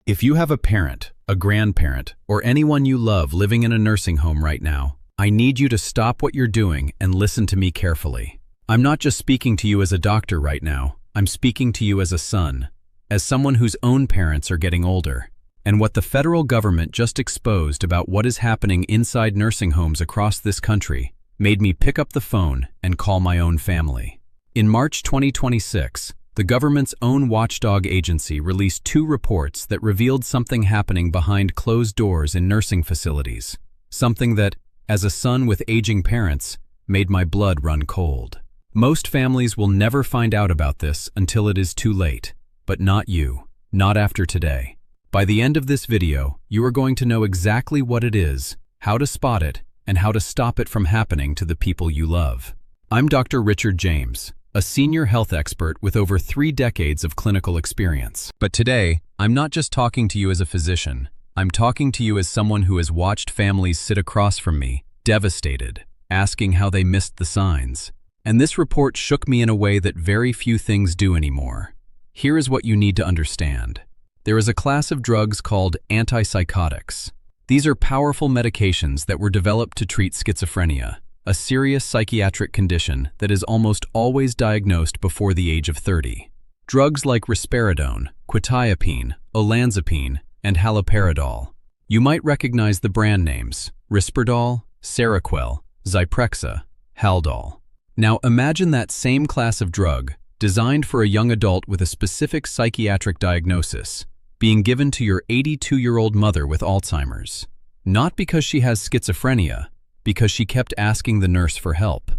If you have a parent, a grandparent, or anyone you love living in a nursing home right now, I need you to stop what you're doing and listen to me carefully. I'm not just speaking to you as a doctor right now, I'm speaking to you as a son, as someone whose own parents are getting older. And what the federal government just exposed about what is happening inside nursing homes across this country made me pick up the phone and call my own family. In March 2026, the government's own watchdog agency released 2 reports that revealed something happening behind closed doors in nursing facilities, something that, as a son with aging parents, made my blood run cold. Most families will never find out about this until it is too late, but not you, not after today. By the end of this video, you are going to know exactly what it is, how to spot it, and how to stop it from happening to the people you love. I'm Dr. Richard James, a senior health expert with over 3 decades of clinical experience. But today, I'm not just talking to you as a physician. I'm talking to you as someone who has watched families sit across from me, devastated, asking how they missed the signs. And this report shook me in a way that very few things do anymore. Here is what you need to understand. There is a class of drugs called antipsychotics. These are powerful medications that were developed to treat schizophrenia, a serious psychiatric condition that is almost always diagnosed before the age of 30. Drugs like risperidone, quetiapine, olanzapine, and haloperidol. You might recognize the brand names: Risperdal, Seroquel, Zyprexa, Haldol. Now imagine that same class of drug, designed for a young adult with a specific psychiatric diagnosis, being given to your 82-year-old mother with Alzheimer's. Not because she has schizophrenia, because she kept asking the nurse for help.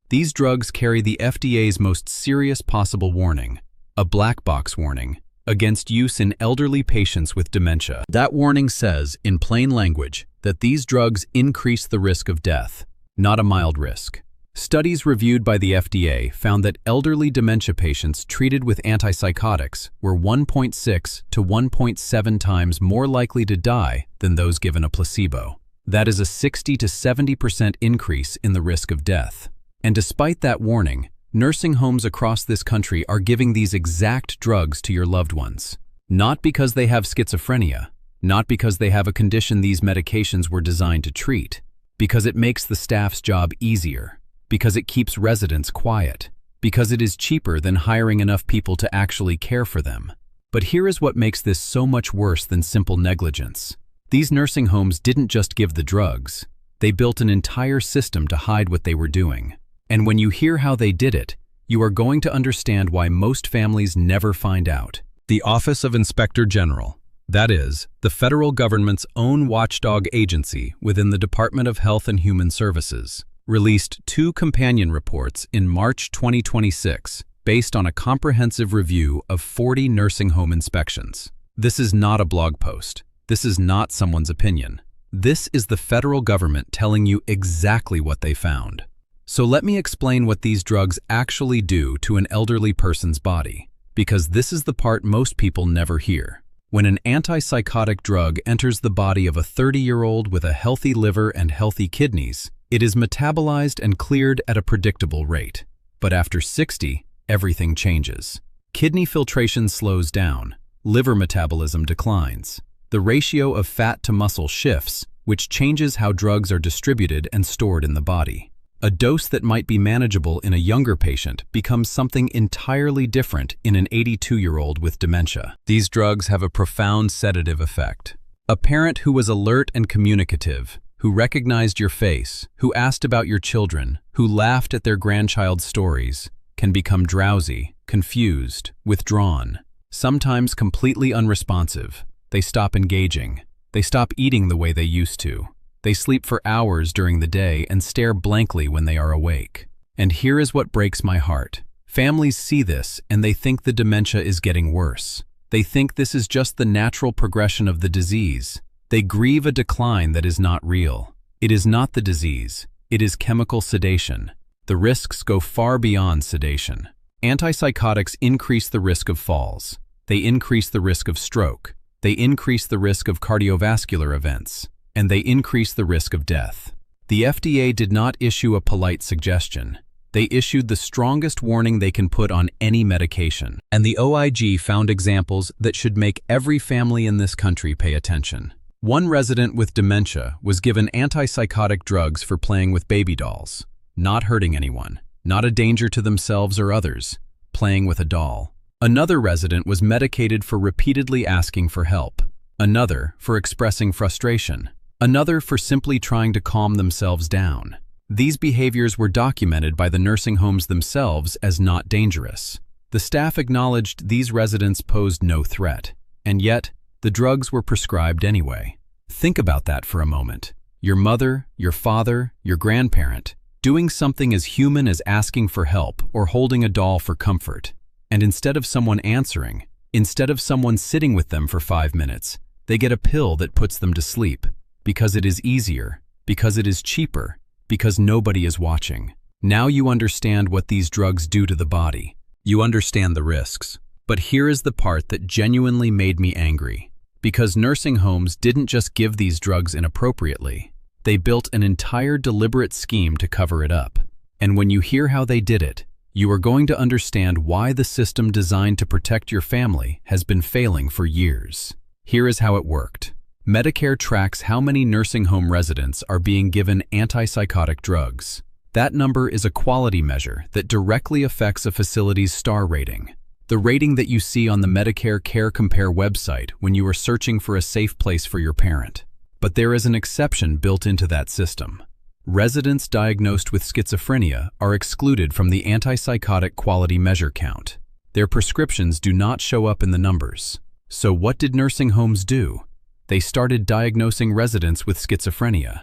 These drugs carry the FDA's most serious possible warning, a black box warning, against use in elderly patients with dementia. That warning says, in plain language, that these drugs increase the risk of death, not a mild risk. Studies reviewed by the FDA found that elderly dementia patients treated with antipsychotics were 1.6 to 1.7 times more likely to die than those given a placebo. That is a 60 to 70% increase in the risk of death. And despite that warning, nursing homes across this country are giving these exact drugs to your loved ones. Not because they have schizophrenia, not because they have a condition these medications were designed to treat, because it makes the staff's job easier, because it keeps residents quiet, because it is cheaper than hiring enough people to actually care for them. But here is what makes this so much worse than simple negligence. These nursing homes didn't just give the drugs, they built an entire system to hide what they were doing. And when you hear how they did it, you are going to understand why most families never find out. The Office of Inspector General, that is, the federal government's own watchdog agency within the Department of Health and Human Services, released 2 companion reports in March 2026 based on a comprehensive review of 40 nursing home inspections. This is not a blog post. This is not someone's opinion. This is the federal government telling you exactly what they found. So let me explain what these drugs actually do to an elderly person's body, because this is the part most people never hear. When an antipsychotic drug enters the body of a 30-year-old with a healthy liver and healthy kidneys, it is metabolized and cleared at a predictable rate. But after 60, everything changes. Kidney filtration slows down, liver metabolism declines. The ratio of fat to muscle shifts, which changes how drugs are distributed and stored in the body. A dose that might be manageable in a younger patient becomes something entirely different in an 82-year-old with dementia. These drugs have a profound sedative effect. A parent who was alert and communicative, who recognized your face, who asked about your children, who laughed at their grandchild's stories, can become drowsy, confused, withdrawn, sometimes completely unresponsive. They stop engaging. They stop eating the way they used to. They sleep for hours during the day and stare blankly when they are awake. And here is what breaks my heart. Families see this and they think the dementia is getting worse. They think this is just the natural progression of the disease. They grieve a decline that is not real. It is not the disease. It is chemical sedation. The risks go far beyond sedation. Antipsychotics increase the risk of falls. They increase the risk of stroke. They increase the risk of cardiovascular events, and they increase the risk of death. The FDA did not issue a polite suggestion. They issued the strongest warning they can put on any medication. And the OIG found examples that should make every family in this country pay attention. One resident with dementia was given antipsychotic drugs for playing with baby dolls, not hurting anyone, not a danger to themselves or others, playing with a doll. Another resident was medicated for repeatedly asking for help, another for expressing frustration, another for simply trying to calm themselves down. These behaviors were documented by the nursing homes themselves as not dangerous. The staff acknowledged these residents posed no threat, and yet the drugs were prescribed anyway. Think about that for a moment. Your mother, your father, your grandparent, doing something as human as asking for help or holding a doll for comfort. And instead of someone answering, instead of someone sitting with them for 5 minutes, they get a pill that puts them to sleep, because it is easier, because it is cheaper, because nobody is watching. Now you understand what these drugs do to the body. You understand the risks. But here is the part that genuinely made me angry. Because nursing homes didn't just give these drugs inappropriately. They built an entire deliberate scheme to cover it up. And when you hear how they did it, you are going to understand why the system designed to protect your family has been failing for years. Here is how it worked. Medicare tracks how many nursing home residents are being given antipsychotic drugs. That number is a quality measure that directly affects a facility's star rating. The rating that you see on the Medicare Care Compare website when you are searching for a safe place for your parent. But there is an exception built into that system. Residents diagnosed with schizophrenia are excluded from the antipsychotic quality measure count. Their prescriptions do not show up in the numbers. So what did nursing homes do? They started diagnosing residents with schizophrenia.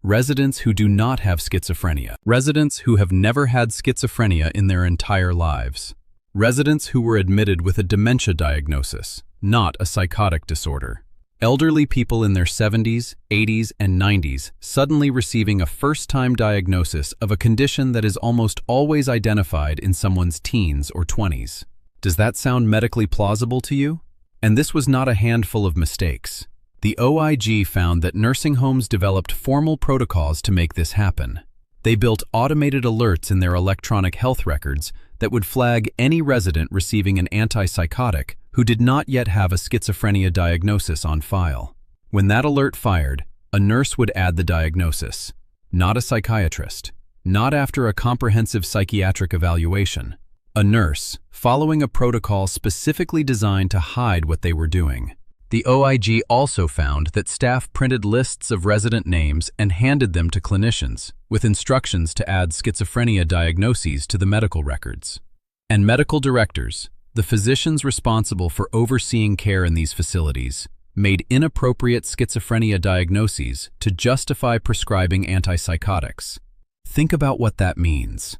Residents who do not have schizophrenia. Residents who have never had schizophrenia in their entire lives. Residents who were admitted with a dementia diagnosis, not a psychotic disorder. Elderly people in their 70s, 80s, and 90s suddenly receiving a first-time diagnosis of a condition that is almost always identified in someone's teens or 20s. Does that sound medically plausible to you? And this was not a handful of mistakes. The OIG found that nursing homes developed formal protocols to make this happen. They built automated alerts in their electronic health records that would flag any resident receiving an antipsychotic who did not yet have a schizophrenia diagnosis on file. When that alert fired, a nurse would add the diagnosis, not a psychiatrist, not after a comprehensive psychiatric evaluation. A nurse, following a protocol specifically designed to hide what they were doing. The OIG also found that staff printed lists of resident names and handed them to clinicians, with instructions to add schizophrenia diagnoses to the medical records. And medical directors, the physicians responsible for overseeing care in these facilities, made inappropriate schizophrenia diagnoses to justify prescribing antipsychotics. Think about what that means.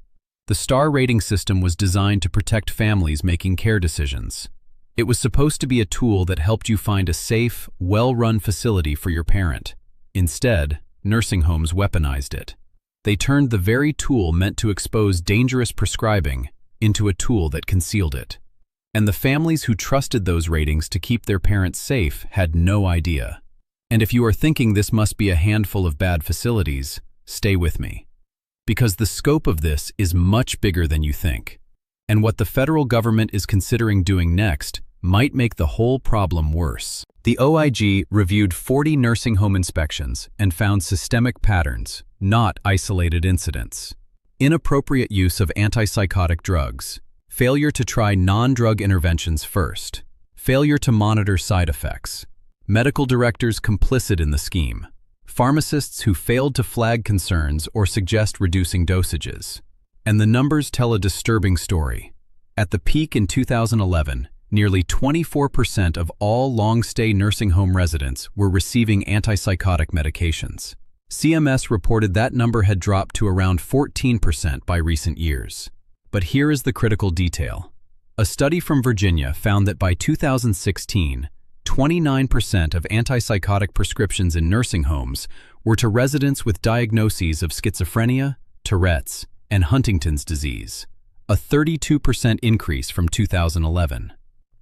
The star rating system was designed to protect families making care decisions. It was supposed to be a tool that helped you find a safe, well-run facility for your parent. Instead, nursing homes weaponized it. They turned the very tool meant to expose dangerous prescribing into a tool that concealed it. And the families who trusted those ratings to keep their parents safe had no idea. And if you are thinking this must be a handful of bad facilities, stay with me. Because the scope of this is much bigger than you think. And what the federal government is considering doing next might make the whole problem worse. The OIG reviewed 40 nursing home inspections and found systemic patterns, not isolated incidents. Inappropriate use of antipsychotic drugs, failure to try non-drug interventions first, failure to monitor side effects, medical directors complicit in the scheme, pharmacists who failed to flag concerns or suggest reducing dosages. And the numbers tell a disturbing story. At the peak in 2011, nearly 24% of all long-stay nursing home residents were receiving antipsychotic medications. CMS reported that number had dropped to around 14% by recent years. But here is the critical detail. A study from Virginia found that by 2016, 29% of antipsychotic prescriptions in nursing homes were to residents with diagnoses of schizophrenia, Tourette's, and Huntington's disease, a 32% increase from 2011.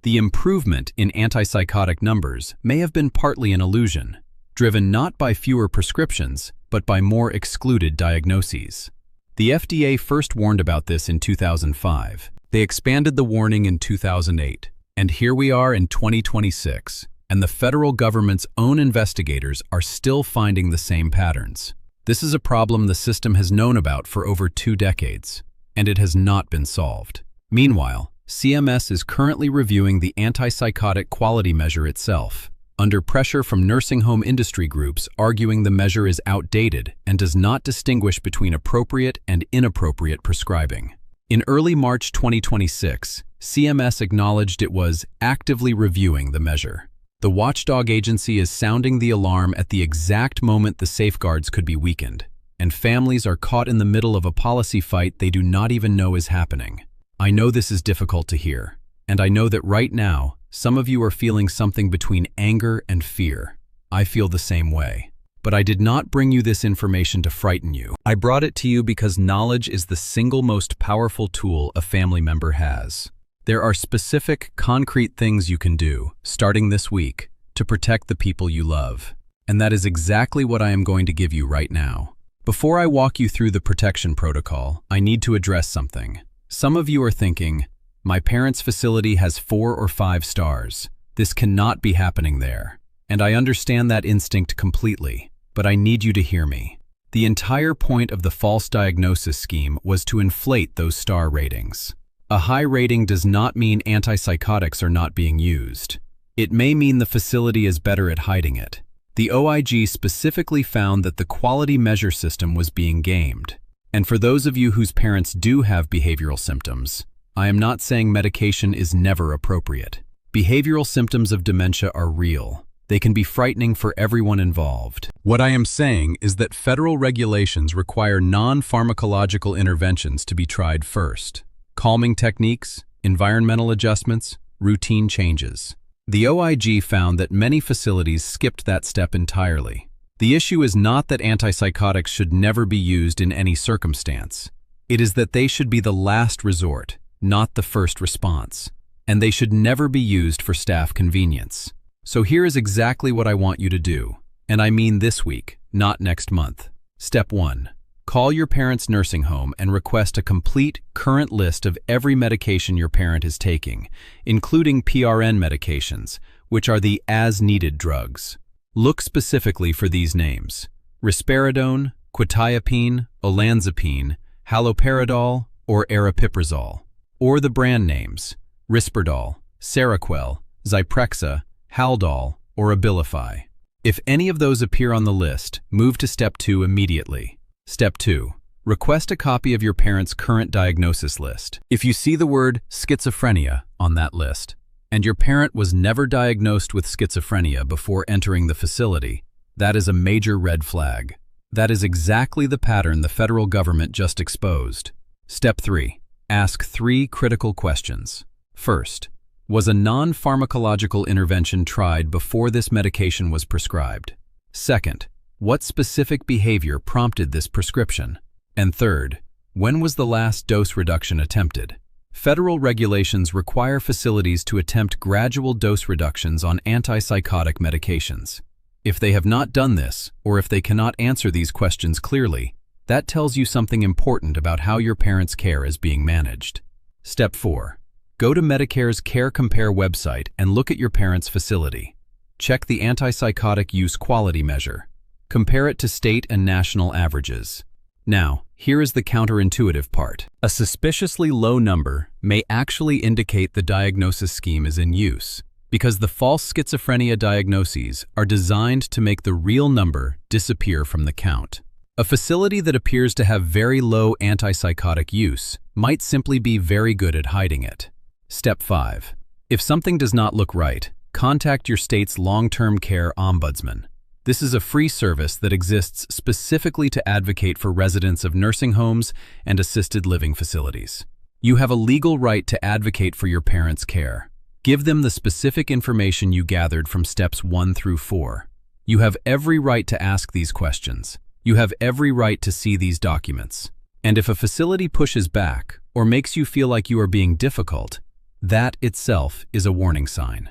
The improvement in antipsychotic numbers may have been partly an illusion, driven not by fewer prescriptions, but by more excluded diagnoses. The FDA first warned about this in 2005. They expanded the warning in 2008. And here we are in 2026, and the federal government's own investigators are still finding the same patterns. This is a problem the system has known about for over 2 decades, and it has not been solved. Meanwhile, CMS is currently reviewing the antipsychotic quality measure itself, under pressure from nursing home industry groups arguing the measure is outdated and does not distinguish between appropriate and inappropriate prescribing. In early March 2026, CMS acknowledged it was actively reviewing the measure. The watchdog agency is sounding the alarm at the exact moment the safeguards could be weakened, and families are caught in the middle of a policy fight they do not even know is happening. I know this is difficult to hear, and I know that right now, some of you are feeling something between anger and fear. I feel the same way. But I did not bring you this information to frighten you. I brought it to you because knowledge is the single most powerful tool a family member has. There are specific, concrete things you can do, starting this week, to protect the people you love. And that is exactly what I am going to give you right now. Before I walk you through the protection protocol, I need to address something. Some of you are thinking, my parents' facility has 4 or 5 stars. This cannot be happening there. And I understand that instinct completely, but I need you to hear me. The entire point of the false diagnosis scheme was to inflate those star ratings. A high rating does not mean antipsychotics are not being used. It may mean the facility is better at hiding it. The OIG specifically found that the quality measure system was being gamed. And for those of you whose parents do have behavioral symptoms, I am not saying medication is never appropriate. Behavioral symptoms of dementia are real. They can be frightening for everyone involved. What I am saying is that federal regulations require non-pharmacological interventions to be tried first. Calming techniques, environmental adjustments, routine changes. The OIG found that many facilities skipped that step entirely. The issue is not that antipsychotics should never be used in any circumstance. It is that they should be the last resort, not the first response. And they should never be used for staff convenience. So here is exactly what I want you to do. And I mean this week, not next month. Step 1. Call your parents' nursing home and request a complete, current list of every medication your parent is taking, including PRN medications, which are the as-needed drugs. Look specifically for these names: risperidone, quetiapine, olanzapine, haloperidol, or aripiprazole. Or the brand names: Risperdal, Seroquel, Zyprexa, Haldol, or Abilify. If any of those appear on the list, move to Step 2 immediately. Step 2. Request a copy of your parents' current diagnosis list. If you see the word schizophrenia on that list, and your parent was never diagnosed with schizophrenia before entering the facility, that is a major red flag. That is exactly the pattern the federal government just exposed. Step 3. Ask 3 critical questions. First, was a non-pharmacological intervention tried before this medication was prescribed? Second, what specific behavior prompted this prescription? And third, when was the last dose reduction attempted? Federal regulations require facilities to attempt gradual dose reductions on antipsychotic medications. If they have not done this, or if they cannot answer these questions clearly, that tells you something important about how your parents' care is being managed. Step 4. Go to Medicare's Care Compare website and look at your parents' facility. Check the antipsychotic use quality measure. Compare it to state and national averages. Now, here is the counterintuitive part. A suspiciously low number may actually indicate the diagnosis scheme is in use, because the false schizophrenia diagnoses are designed to make the real number disappear from the count. A facility that appears to have very low antipsychotic use might simply be very good at hiding it. Step 5. If something does not look right, contact your state's long-term care ombudsman. This is a free service that exists specifically to advocate for residents of nursing homes and assisted living facilities. You have a legal right to advocate for your parents' care. Give them the specific information you gathered from steps 1 through 4. You have every right to ask these questions. You have every right to see these documents. And if a facility pushes back or makes you feel like you are being difficult, that itself is a warning sign.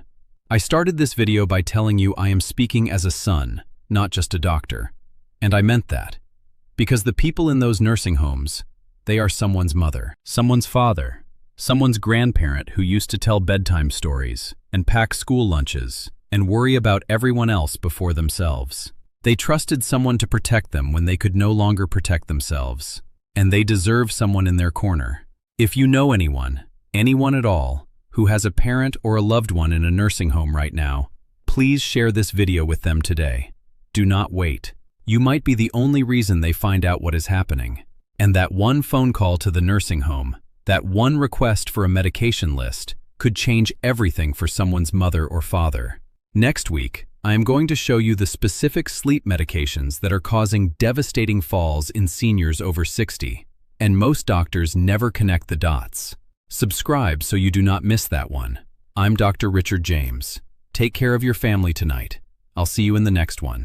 I started this video by telling you I am speaking as a son, not just a doctor. And I meant that. Because the people in those nursing homes, They are someone's mother, someone's father, someone's grandparent who used to tell bedtime stories and pack school lunches and worry about everyone else before themselves. They trusted someone to protect them when they could no longer protect themselves, and they deserve someone in their corner. If you know anyone at all, who has a parent or a loved one in a nursing home right now, please share this video with them today. Do not wait. You might be the only reason they find out what is happening. And that one phone call to the nursing home, that one request for a medication list, could change everything for someone's mother or father. Next week, I am going to show you the specific sleep medications that are causing devastating falls in seniors over 60, and most doctors never connect the dots. Subscribe so you do not miss that one. I'm Dr. Richard James. Take care of your family tonight. I'll see you in the next one.